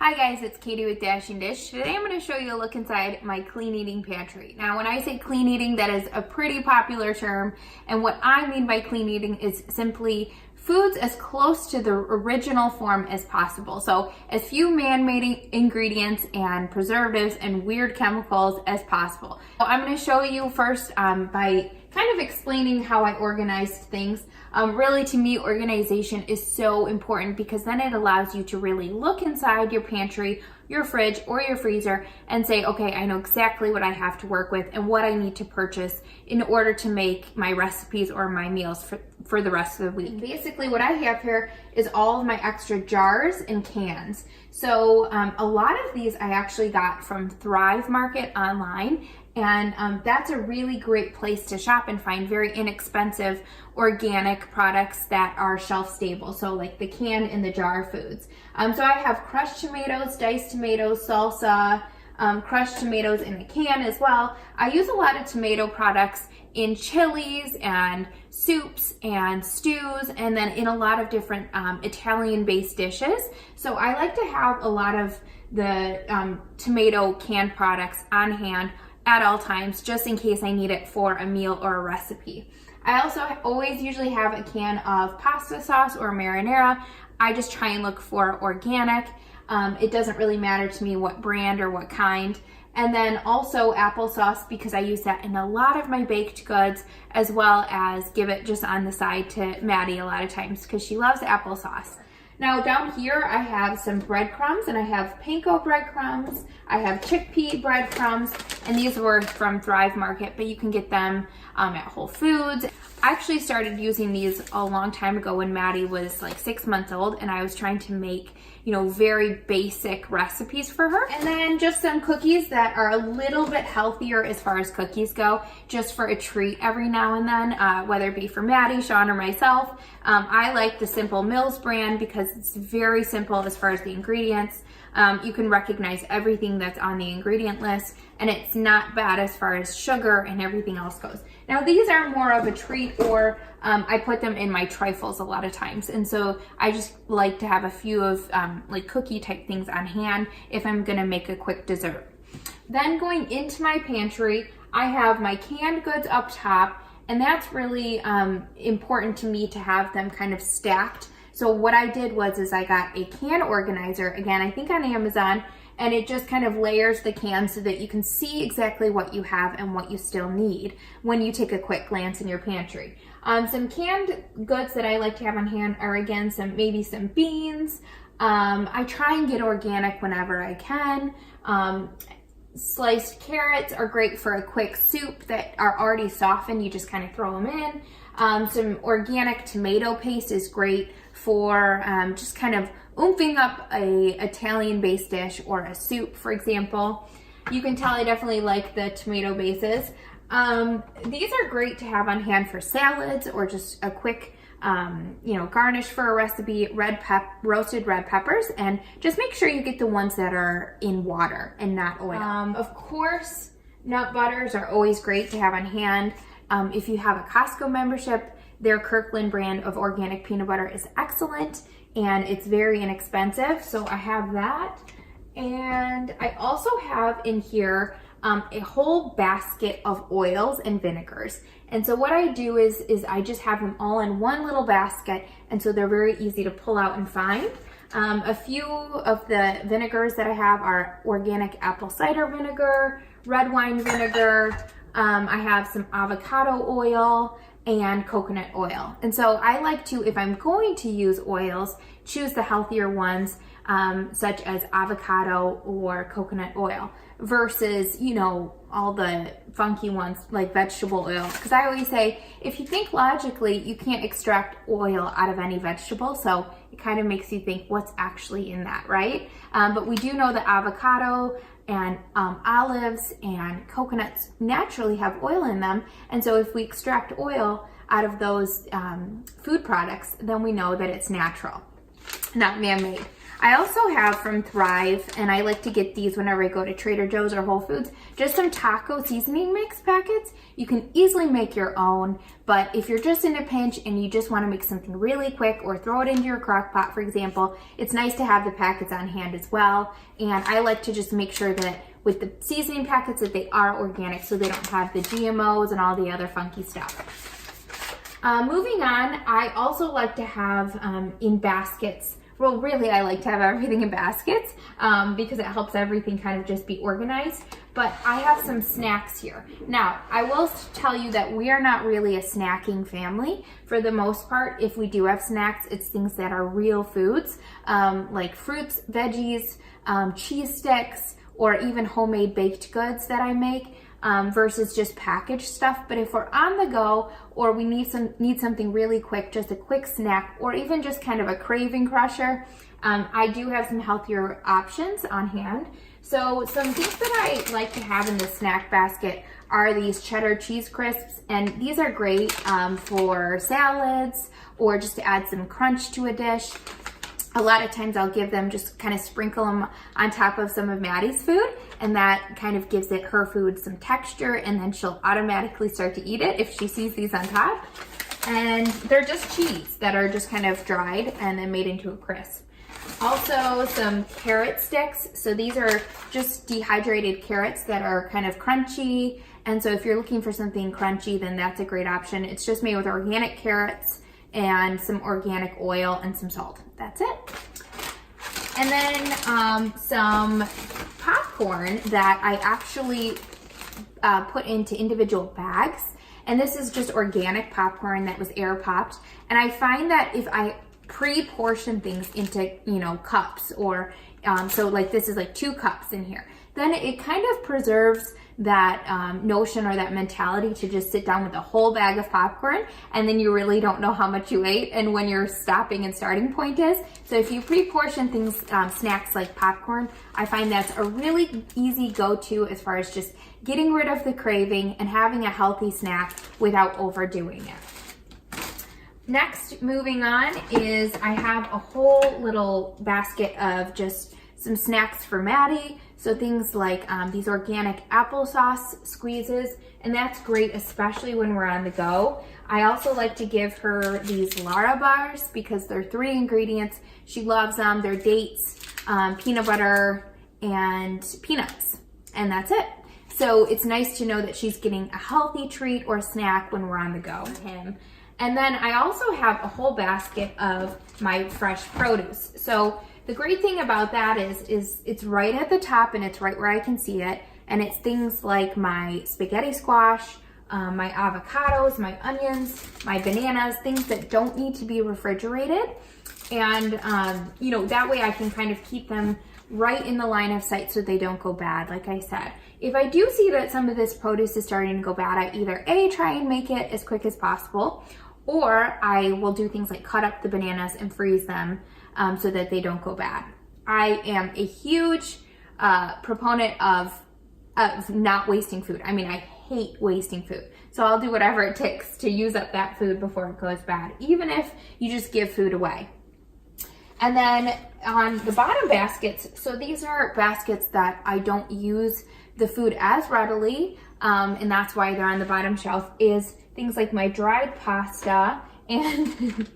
Hi guys, it's Katie with Dashing Dish. Today I'm going to show you a look inside my clean eating pantry. Now when I say clean eating, that is a pretty popular term, and what I mean by clean eating is simply foods as close to the original form as possible. So as few man-made ingredients and preservatives and weird chemicals as possible. So I'm going to show you first by kind of explaining how I organized things. Really, to me, organization is so important because then it allows you to really look inside your pantry, your fridge, or your freezer and say, okay, I know exactly what I have to work with and what I need to purchase in order to make my recipes or my meals for the rest of the week. Basically, what I have here is all of my extra jars and cans. So a lot of these I actually got from Thrive Market online. And that's a really great place to shop and find very inexpensive organic products that are shelf stable. So like the canned and the jar foods. So I have crushed tomatoes, diced tomatoes, salsa, crushed tomatoes in a can as well. I use a lot of tomato products in chilies and soups and stews, and then in a lot of different Italian-based dishes. So I like to have a lot of the tomato canned products on hand at all times, just in case I need it for a meal or a recipe. I also always usually have a can of pasta sauce or marinara. I just try and look for organic. It doesn't really matter to me what brand or what kind. And then also applesauce, because I use that in a lot of my baked goods, as well as give it just on the side to Maddie a lot of times because she loves applesauce. Now down here I have some breadcrumbs, and I have panko breadcrumbs, I have chickpea breadcrumbs, and these were from Thrive Market, but you can get them at Whole Foods. I actually started using these a long time ago when Maddie was like 6 months old, and I was trying to make, you know, very basic recipes for her. And then just some cookies that are a little bit healthier as far as cookies go, just for a treat every now and then, whether it be for Maddie, Sean, or myself. I like the Simple Mills brand because it's very simple as far as the ingredients. You can recognize everything that's on the ingredient list, and it's not bad as far as sugar and everything else goes. Now these are more of a treat, or I put them in my trifles a lot of times, and so I just like to have a few of like cookie type things on hand if I'm gonna make a quick dessert. Then going into my pantry, I have my canned goods up top, and that's really important to me to have them kind of stacked. So what I did was I got a can organizer, again, I think on Amazon, and it just kind of layers the cans so that you can see exactly what you have and what you still need when you take a quick glance in your pantry. Some canned goods that I like to have on hand are, again, maybe some beans. I try and get organic whenever I can. Sliced carrots are great for a quick soup that are already softened. You just kind of throw them in. Some organic tomato paste is great for just kind of oomping up a Italian-based dish or a soup, for example. You can tell I definitely like the tomato bases. These are great to have on hand for salads or just a quick garnish for a recipe. Roasted red peppers, and just make sure you get the ones that are in water and not oil. Of course, nut butters are always great to have on hand. If you have a Costco membership, their Kirkland brand of organic peanut butter is excellent, and it's very inexpensive, so I have that. And I also have in here a whole basket of oils and vinegars. And so what I do is I just have them all in one little basket, and so they're very easy to pull out and find. A few of the vinegars that I have are organic apple cider vinegar, red wine vinegar, I have some avocado oil and coconut oil. And so I like to, if I'm going to use oils, choose the healthier ones, such as avocado or coconut oil, versus, you know, all the funky ones like vegetable oil. Because I always say, if you think logically, you can't extract oil out of any vegetable, so it kind of makes you think what's actually in that, right? But we do know that avocado and olives and coconuts naturally have oil in them, and so if we extract oil out of those food products, then we know that it's natural, not man-made. I also have from Thrive, and I like to get these whenever I go to Trader Joe's or Whole Foods, just some taco seasoning mix packets. You can easily make your own, but if you're just in a pinch and you just want to make something really quick or throw it into your crock pot, for example, it's nice to have the packets on hand as well. And I like to just make sure that with the seasoning packets that they are organic, so they don't have the GMOs and all the other funky stuff. Moving on, I also like to have in baskets. Well, really, I like to have everything in baskets because it helps everything kind of just be organized. But I have some snacks here. Now, I will tell you that we are not really a snacking family. For the most part, if we do have snacks, it's things that are real foods, like fruits, veggies, cheese sticks, or even homemade baked goods that I make. Versus just packaged stuff. But if we're on the go or we need something really quick, just a quick snack, or even just kind of a craving crusher, I do have some healthier options on hand. So some things that I like to have in the snack basket are these cheddar cheese crisps, and these are great for salads or just to add some crunch to a dish. A lot of times I'll give them, just kind of sprinkle them on top of some of Maddie's food, and that kind of gives her food some texture, and then she'll automatically start to eat it if she sees these on top. And they're just cheese that are just kind of dried and then made into a crisp. Also some carrot sticks. So these are just dehydrated carrots that are kind of crunchy. And so if you're looking for something crunchy, then that's a great option. It's just made with organic carrots and some organic oil and some salt. That's it. And then some popcorn that I actually put into individual bags. And this is just organic popcorn that was air popped. And I find that if I pre-portion things into, cups, or so like this is like 2 cups in here, then it kind of preserves that notion or that mentality to just sit down with a whole bag of popcorn, and then you really don't know how much you ate and when your stopping and starting point is. So if you pre-portion things, snacks like popcorn, I find that's a really easy go-to as far as just getting rid of the craving and having a healthy snack without overdoing it. Next, moving on, is I have a whole little basket of just some snacks for Maddie. So things like these organic applesauce squeezes, and that's great, especially when we're on the go. I also like to give her these Lara bars because they're 3 ingredients. She loves them. They're dates, peanut butter, and peanuts, and that's it. So it's nice to know that she's getting a healthy treat or snack when we're on the go with him. And then I also have a whole basket of my fresh produce. So the great thing about that is it's right at the top and it's right where I can see it. And it's things like my spaghetti squash, my avocados, my onions, my bananas, things that don't need to be refrigerated. And, that way I can kind of keep them right in the line of sight so they don't go bad, like I said. If I do see that some of this produce is starting to go bad, I either A, try and make it as quick as possible, or I will do things like cut up the bananas and freeze them so that they don't go bad. I am a huge proponent of not wasting food. I mean, I hate wasting food. So I'll do whatever it takes to use up that food before it goes bad, even if you just give food away. And then on the bottom baskets, so these are baskets that I don't use the food as readily, and that's why they're on the bottom shelf, is things like my dried pasta and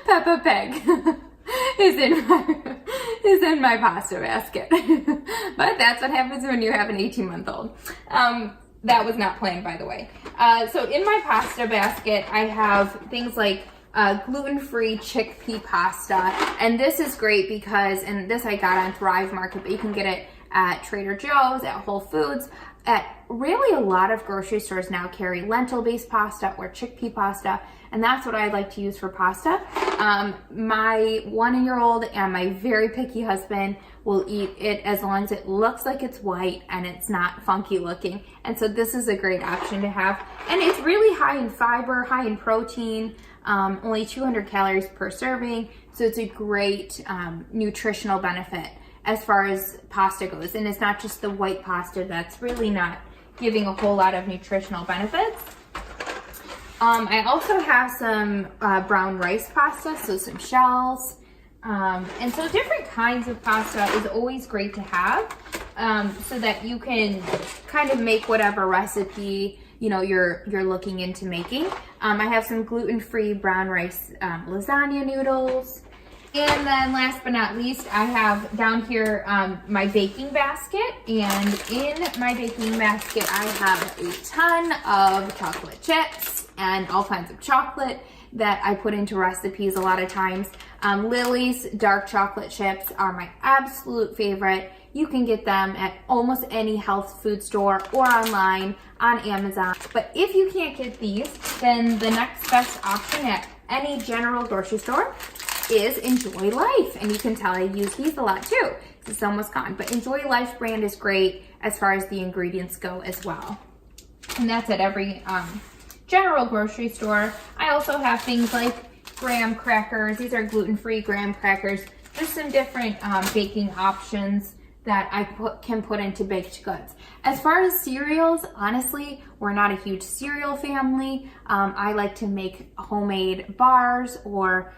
Peppa Pig is in my pasta basket. But that's what happens when you have an 18-month-old. That was not planned, by the way. So in my pasta basket, I have things like gluten-free chickpea pasta, and this is great because, and this I got on Thrive Market, but you can get it at Trader Joe's, at Whole Foods, at really a lot of grocery stores now carry lentil-based pasta or chickpea pasta, and that's what I like to use for pasta. My 1-year-old and my very picky husband will eat it as long as it looks like it's white and it's not funky looking, and so this is a great option to have. And it's really high in fiber, high in protein, only 200 calories per serving, so it's a great nutritional benefit as far as pasta goes. And it's not just the white pasta that's really not giving a whole lot of nutritional benefits. I also have some brown rice pasta, so some shells. And so different kinds of pasta is always great to have, so that you can kind of make whatever recipe you're looking into making. I have some gluten-free brown rice lasagna noodles. And then last but not least, I have down here my baking basket. And in my baking basket, I have a ton of chocolate chips and all kinds of chocolate that I put into recipes a lot of times. Lily's dark chocolate chips are my absolute favorite. You can get them at almost any health food store or online on Amazon. But if you can't get these, then the next best option at any general grocery store is Enjoy Life. And you can tell I use these a lot too. It's almost gone. But Enjoy Life brand is great as far as the ingredients go as well. And that's at every general grocery store. I also have things like graham crackers. These are gluten-free graham crackers. Just some different baking options that I can put into baked goods. As far as cereals, honestly, we're not a huge cereal family. I like to make homemade bars or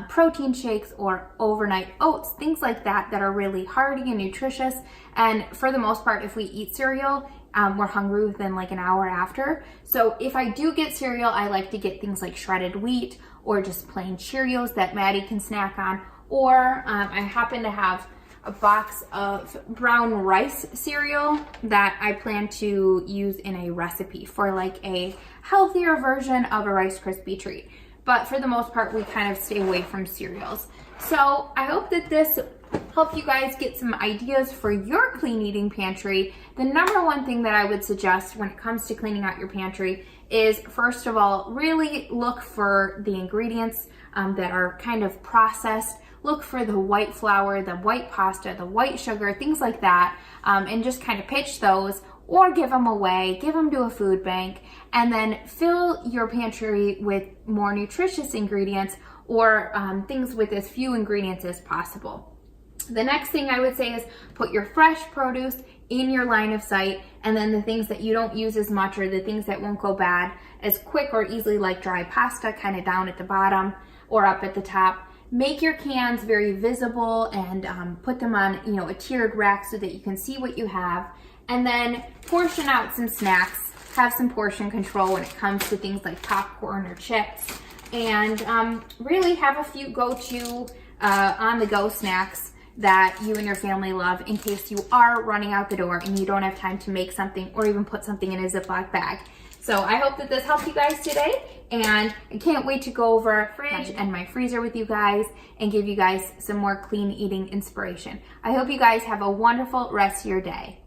protein shakes or overnight oats, things like that that are really hearty and nutritious. And for the most part, if we eat cereal, we're hungry within like an hour after. So if I do get cereal, I like to get things like shredded wheat or just plain Cheerios that Maddie can snack on. Or I happen to have a box of brown rice cereal that I plan to use in a recipe for like a healthier version of a Rice Krispie treat. But for the most part, we kind of stay away from cereals. So I hope that this helped you guys get some ideas for your clean eating pantry. The number one thing that I would suggest when it comes to cleaning out your pantry is, first of all, really look for the ingredients that are kind of processed. Look for the white flour, the white pasta, the white sugar, things like that, and just kind of pitch those or give them away, give them to a food bank, and then fill your pantry with more nutritious ingredients or things with as few ingredients as possible. The next thing I would say is put your fresh produce in your line of sight, and then the things that you don't use as much or the things that won't go bad as quick or easily, like dry pasta, kind of down at the bottom or up at the top. Make your cans very visible and put them on, a tiered rack so that you can see what you have. And then portion out some snacks. Have some portion control when it comes to things like popcorn or chips. And really have a few go-to on-the-go snacks that you and your family love in case you are running out the door and you don't have time to make something or even put something in a Ziploc bag. So I hope that this helped you guys today, and I can't wait to go over fridge and my freezer with you guys and give you guys some more clean eating inspiration. I hope you guys have a wonderful rest of your day.